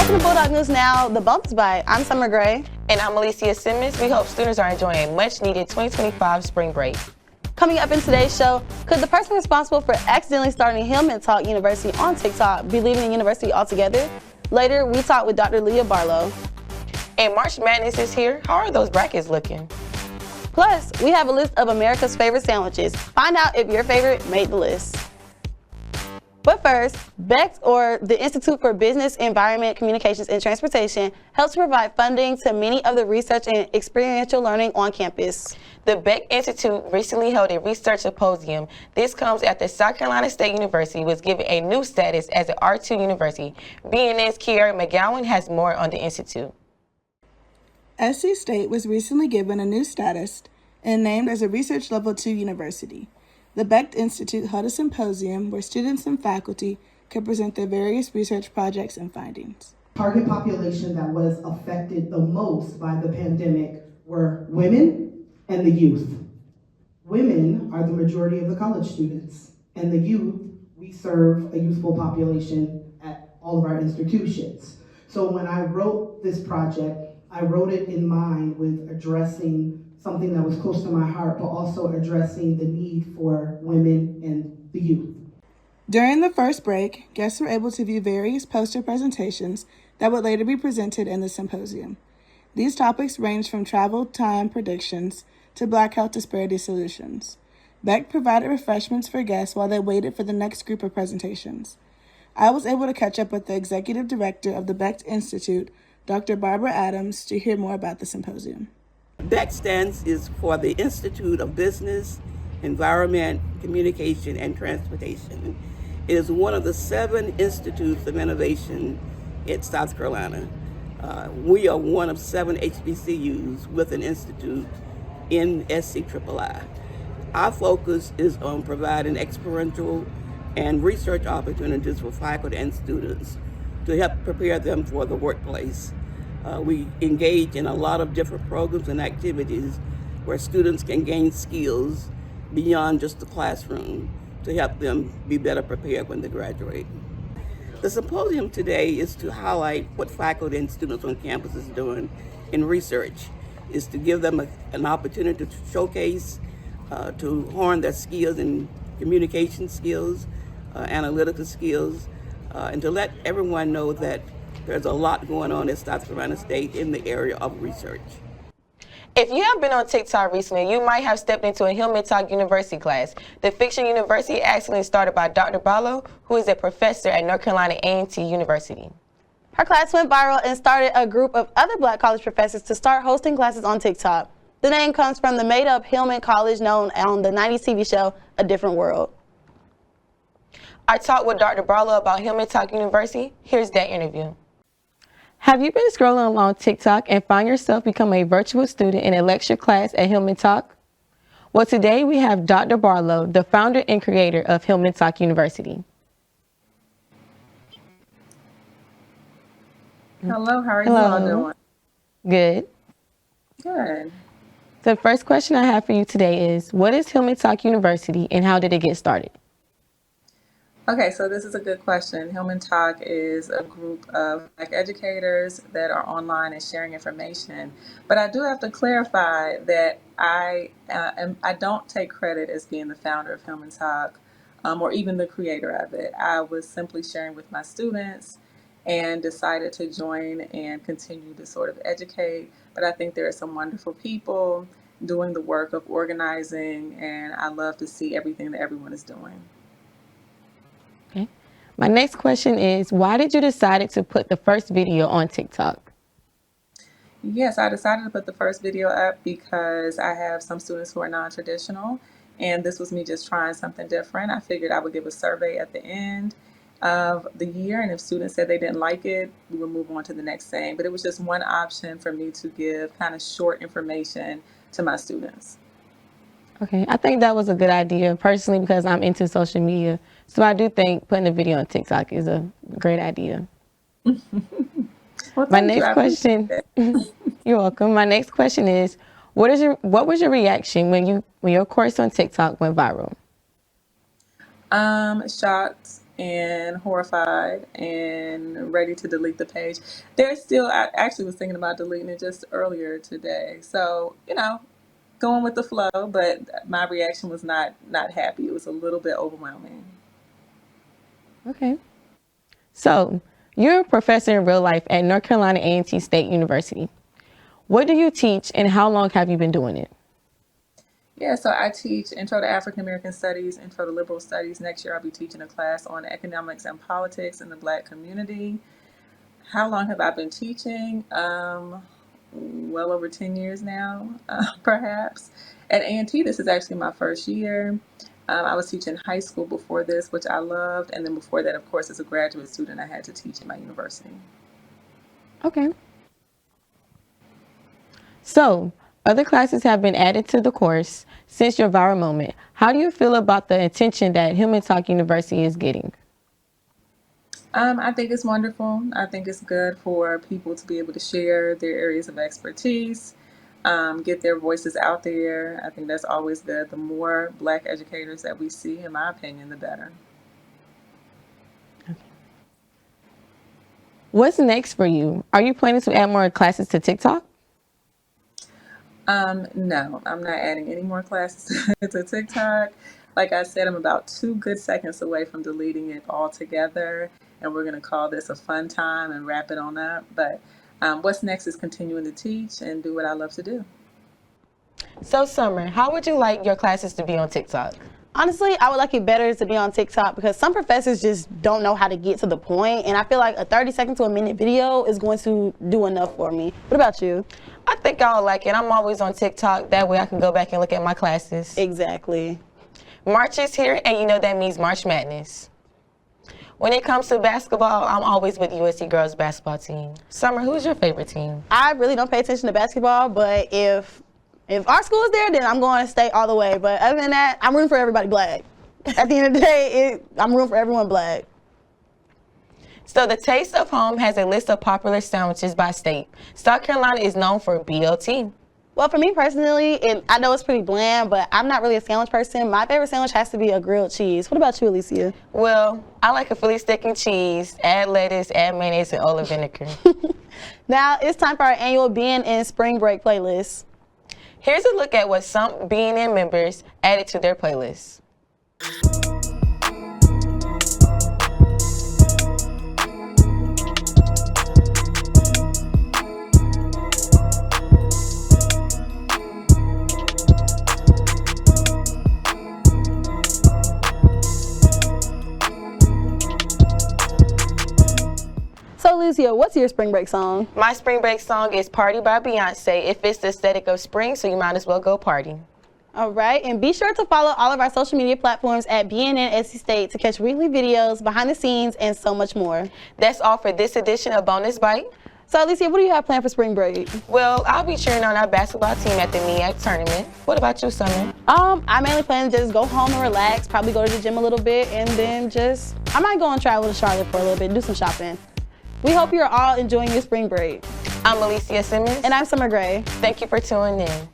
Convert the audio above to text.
Welcome to Bulldog News Now, the Bumps Bite. I'm Summer Gray. And I'm Alicia Simmons. We hope students are enjoying a much-needed 2025 spring break. Coming up in today's show, could the person responsible for accidentally starting Hillman Talk University on TikTok be leaving the university altogether? Later, we talk with Dr. Leah Barlow. And March Madness is here. How are those brackets looking? Plus, we have a list of America's favorite sandwiches. Find out if your favorite made the list. But first, BECT, or the Institute for Business, Environment, Communications, and Transportation, helps provide funding to many of the research and experiential learning on campus. The BECT Institute recently held a research symposium. This comes after South Carolina State University was given a new status as an R2 university. BNN's Kiara McGowan has more on the Institute. SC State was recently given a new status and named as a Research Level 2 university. The BECT Institute held a symposium where students and faculty could present their various research projects and findings. Target population that was affected the most by the pandemic were women and the youth. Women are the majority of the college students, and the youth, we serve a youthful population at all of our institutions. So when I wrote this project, I wrote it in mind with addressing something that was close to my heart, but also addressing the need for women and the youth. During the first break, guests were able to view various poster presentations that would later be presented in the symposium. These topics range from travel time predictions to Black health disparity solutions. BECT provided refreshments for guests while they waited for the next group of presentations. I was able to catch up with the executive director of the BECT Institute, Dr. Barbara Adams, to hear more about the symposium. BECT stands for the Institute of Business, Environment, Communication, and Transportation. It is one of the 7 institutes of innovation in South Carolina. We are one of 7 HBCUs with an institute in SCIII. Our focus is on providing experiential and research opportunities for faculty and students to help prepare them for the workplace. We engage in a lot of different programs and activities where students can gain skills beyond just the classroom to help them be better prepared when they graduate. The symposium today is to highlight what faculty and students on campus is doing in research, is to give them an opportunity to showcase, to hone their skills in communication skills, analytical skills, and to let everyone know that there's a lot going on at South Carolina State in the area of research. If you have been on TikTok recently, you might have stepped into a Hillman Talk University class. The Fiction University accidentally started by Dr. Barlow, who is a professor at North Carolina A&T University. Her class went viral and started a group of other Black college professors to start hosting classes on TikTok. The name comes from the made-up Hillman College known on the 90s TV show A Different World. I talked with Dr. Barlow about Hillman Talk University. Here's that interview. Have you been scrolling along TikTok and find yourself become a virtual student in a lecture class at Hillman Talk? Well, today we have Dr. Barlow, the founder and creator of Hillman Talk University. Hello, how are you all doing? Good. Good. The first question I have for you today is, what is Hillman Talk University and how did it get started? Okay, so this is a good question. Hillman Talk is a group of Black educators that are online and sharing information. But I do have to clarify that I don't take credit as being the founder of Hillman Talk or even the creator of it. I was simply sharing with my students and decided to join and continue to sort of educate. But I think there are some wonderful people doing the work of organizing, and I love to see everything that everyone is doing. Okay. My next question is, why did you decide to put the first video on TikTok? Yes, I decided to put the first video up because I have some students who are non-traditional, and this was me just trying something different. I figured I would give a survey at the end of the year, and if students said they didn't like it, we would move on to the next thing. But it was just one option for me to give kind of short information to my students. Okay, I think that was a good idea personally because I'm into social media. So I do think putting a video on TikTok is a great idea. Well, My next question, you're welcome. My next question is, what was your reaction when your course on TikTok went viral? Shocked and horrified and ready to delete the page. There's still, I actually was thinking about deleting it just earlier today. So, going with the flow, but my reaction was not happy. It was a little bit overwhelming. Okay. So, you're a professor in real life at North Carolina A&T State University. What do you teach and how long have you been doing it? Yeah, so I teach Intro to African American Studies, Intro to Liberal Studies. Next year I'll be teaching a class on economics and politics in the Black community. How long have I been teaching? Well over 10 years now, perhaps. At A&T, this is actually my first year. I was teaching high school before this, which I loved. And then before that, of course, as a graduate student, I had to teach at my university. Okay. So, other classes have been added to the course since your viral moment. How do you feel about the attention that Human Talk University is getting? I think it's wonderful. I think it's good for people to be able to share their areas of expertise, get their voices out there. I think that's always good. The more Black educators that we see, in my opinion, the better. Okay. What's next for you? Are you planning to add more classes to TikTok? No, I'm not adding any more classes to TikTok. Like I said, I'm about 2 good seconds away from deleting it altogether, and we're going to call this a fun time and wrap it on up. But what's next is continuing to teach and do what I love to do. So, Summer, how would you like your classes to be on TikTok? Honestly, I would like it better to be on TikTok because some professors just don't know how to get to the point, and I feel like a 30-second to a minute video is going to do enough for me. What about you? I think I would like it. I'm always on TikTok. That way I can go back and look at my classes. Exactly. March is here, and you know that means March Madness. When it comes to basketball, I'm always with USC girls basketball team. Summer, who's your favorite team? I really don't pay attention to basketball, but if our school is there, then I'm going to stay all the way. But other than that, I'm rooting for everybody Black. At the end of the day, I'm rooting for everyone Black. So the Taste of Home has a list of popular sandwiches by state. South Carolina is known for BLT. Well, for me personally, and I know it's pretty bland, but I'm not really a sandwich person. My favorite sandwich has to be a grilled cheese. What about you, Alicia? Well, I like a Philly steak and cheese, add lettuce, add mayonnaise, and olive vinegar. Now it's time for our annual BNN Spring Break playlist. Here's a look at what some BNN members added to their playlist. So, Alicia, what's your spring break song? My spring break song is Party by Beyonce. It fits the aesthetic of spring, so you might as well go party. All right, and be sure to follow all of our social media platforms at BNNSCSTATE to catch weekly videos, behind the scenes, and so much more. That's all for this edition of Bonus Bite. So, Alicia, what do you have planned for spring break? Well, I'll be cheering on our basketball team at the MEAC tournament. What about you, Summer? I mainly plan to just go home and relax, probably go to the gym a little bit, and then I might go and travel to Charlotte for a little bit, do some shopping. We hope you're all enjoying your spring break. I'm Alicia Simmons. And I'm Summer Gray. Thank you for tuning in.